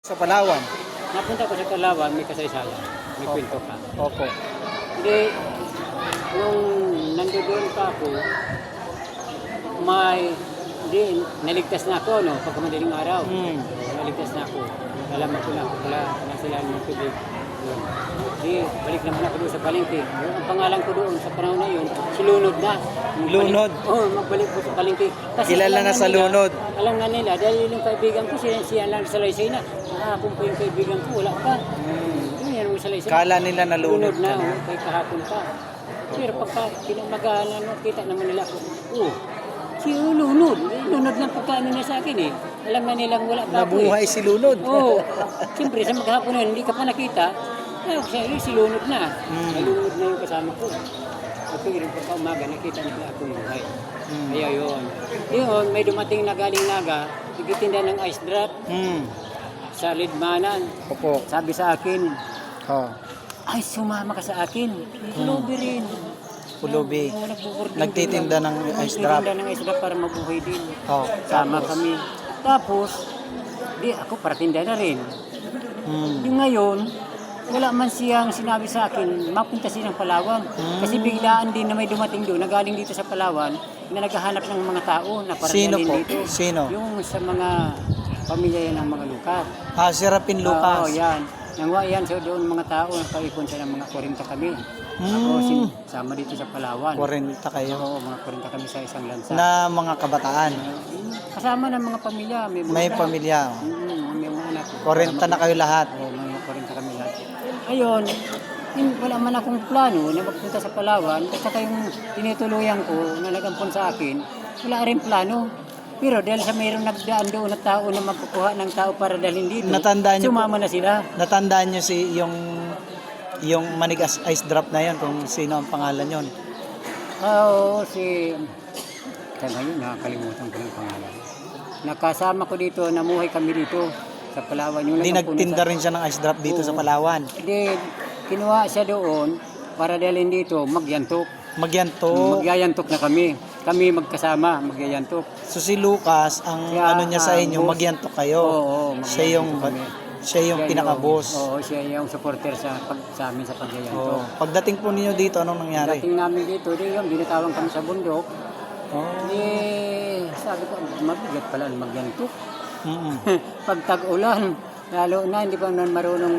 Sa Palawan? Napunta ko sa Palawan, may kasaysayan, may kwento ka. Opo. Hindi, nung nandoon pa ako, hindi, naligtas na ako, no, pagka madaling araw. Naligtas na ako. Alam ko na, wala na sila ng tubig. Yun. Di, balik naman ako doon sa palengke. Ang pangalan ko doon sa panahon na yun, si Lunod na. Lunod? Oo, magbalik ko sa palengke. Kilala na sa Lunod? Alam na nila, dahil yung kaibigan ko, siya lang sa Laysay na. Kung pa yung kaibigan ko, wala pa. Yan yung sa Laysay. Kala nila na Lunod na, ka na. kay kahapon pa. Pero pagka kinamagaan, kita naman nila ako, si Lunod. Lunod lang pagkaano na sa akin eh. Alam na nilang wala pa ako Nabuhay si Lunod. Oo. Siyempre, sa maghapon na hindi ka pa nakita, si Lunod na. Lunod na yung kasama ko. At rin pagka umaga, nakita nila ako yung buhay. Kaya yun. Yun, may dumating na galing Naga, nagtitinda ng ice drop sa Lidmanan. Opo. Sabi sa akin, Oh. ay, sumama ka sa akin. Pulubi rin. Pulubi. Oo, Nagtitinda ng ice drop. Nagtitinda ng ice drop para mabuhay din. Oh. Sama kami. Tapos, di ako paratinda na rin. Yung ngayon, wala man siyang sinabi sa akin, mapunta silang Palawan. Kasi biglaan din na may dumating doon, na galing dito sa Palawan, na naghahanap ng mga tao na para Sino dalhin po? dito. Sino? Yung sa mga pamilya yan ng mga Lucas. Si Rapin Lucas. Oo, yan. Nangwa yan sa doon mga tao, nagpaipon siya ng mga 40 kami. Ako, sama dito sa Palawan. 40 kayo. Oo, mga 40 kami sa isang lansa. Na mga kabataan. Kasama ng mga pamilya. May May pamilya. May mga anak. 40 na kayo lahat. Oo, mga 40 kami lahat. Ayun, wala man akong plano na magpunta sa Palawan. At saka yung tinutuluyan ko na nagampon sa akin, wala rin plano. Pero dahil sa mayroong nagdaan doon na tao na magkukuha ng tao para dalhin dito, Natandaan niyo sumama na sila. Natandaan nyo yung manig ice drop na yon, kung sino ang pangalan yon? Oo, sa ngayon nakakalimutan ko ng pangalan. Nakasama ko dito, namuhay kami dito sa Palawan. Yung Hindi nagpuno nagtinda rin siya ng ice drop dito sa Palawan. Hindi, kinuha siya doon para dalhin dito, magyantok. Magyanto. Magyayantok na kami. Kami magkasama, magyayantok. So si Lucas, ang Siya, ano niya sa inyo, boss. magyantok kayo. Oo, Siya yung kami. pinaka-boss. Oo, siya yung supporter sa amin sa pagyayantok. Oo. Pagdating po ninyo dito, anong nangyari? Dating namin dito, di yung binitawan kami sa bundok. Oh. Sabi ko, mabigat pala ang magyantok. Mm-mm. Pag tag-ulan, lalo na hindi pa naman marunong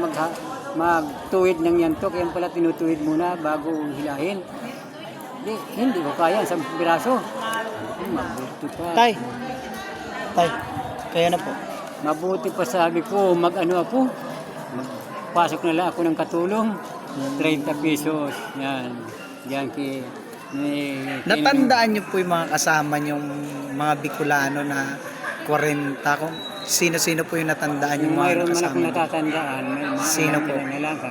magtuwid ng yantok. Yan pala tinutuwid muna bago hilahin. Hindi ko kaya, sa piraso. Mabuti pa. Tay, kaya na po. Mabuti pa sabi ko, mag-ano ako. Magpasok na lang ako ng katulong. 30 pesos. Yan. Yan Natandaan niyo po yung mga kasama yung mga Bicolano na 40, kung sino-sino po yung natandaan yung mga mayroon man kasama? akong natatandaan. Sino po?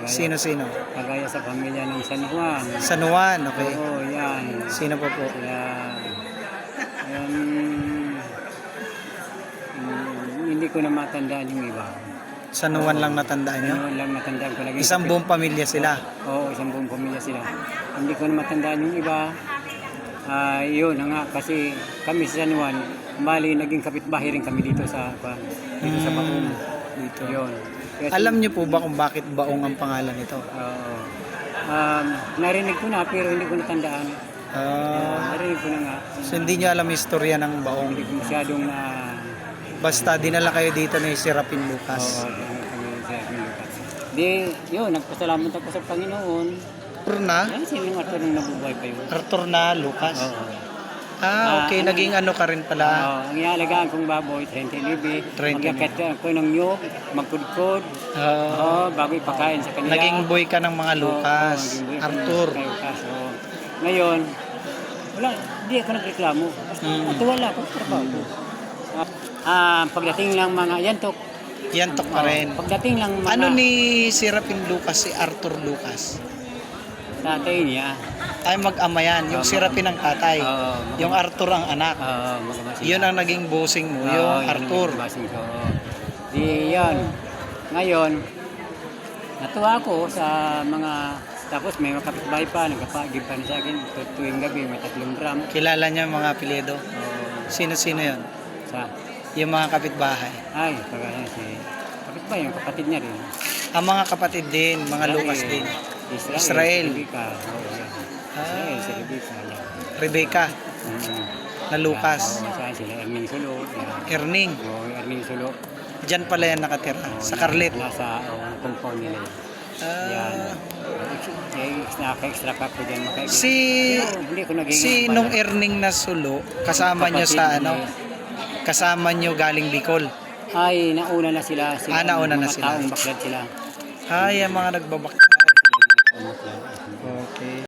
Sino-sino? Kagaya sa pamilya ng San Juan. San Juan, okay. Oo, yan. Sino po po? Hindi ko na matandaan yung iba. San Juan lang natandaan niyo? Ano lang matandaan ko lagi. Isang buong pamilya sila. Oo, isang buong pamilya sila. Hindi ko na matandaan yung iba. Yun na nga, kasi kami sa San Juan, bali naging kapitbahay rin kami dito sa Baong. Dito. Yun. Kasi, Alam niyo po ba kung bakit Baong ang pangalan nito? Oo. Narinig ko na pero hindi ko natandaan. Narinig ko na nga. So hindi niyo alam yung istorya ng Baong. Hindi ko masyadong Basta dinala kayo dito ni si Rapin Lucas. Di, yun, nagpasalamat ako sa Panginoon. Arthur na? Yan, sinong Arthur nang nabubuhay pa yun. Arthur na Lucas. Oo. Okay. Naging ano ka rin pala. Ang ialagaan kong baboy, 30 libi. 30 Magkakat ako ng nyug, magkudkod. Bago ipakain sa kanila. Naging boy ka ng mga Lucas. Naging boy ako ng Arthur. kay Lucas. Ngayon, wala, hindi ako nagreklamo. At wala ako sa trabaho ko. Pagdating lang mga yantok. Yantok pa rin. Pagdating lang mga Ano ni si Rapin Lucas, si Arthur Lucas? tatay niya. Ay mag-ama yan. Yung si Rapin ang tatay. Yung Arthur ang anak. Magama sila. Yun ang naging bossing mo, yung Arthur. Di yan. Ngayon, natuwa ako sa mga, tapos may mga kapitbahay pa, nagkapagib pa na sa akin, tuwing gabi, may 3 drum. Kilala niya yung mga apelyido? Sino-sino yun? Sa, Yung mga kapitbahay? ay, kagaya si Kapit ba yung kapatid niya rin? Ang mga kapatid din, mga Lucas din. Israel. Si Rebecca. Oo, yan. Israel, si Rebecca. Yan. Rebecca Mm. na Lucas. Oo, saan sila? Erning Sulo. Yan. Erning. Oo, Erning Sulo. Diyan pala yan nakatira. Oo, Sa yan. Carlet. Nasa compound nila. Yan. Naka-extra pa ko dyan makaibigan. Hindi ko naging Si nung Erning na Sulo, kasama nyo sa ano? Kasama nyo galing Bicol. Ay, nauna na sila. Nauna na mga sila. taong baklad sila. Ay, ang mga nagbabak. Mga taong baklad. Okay.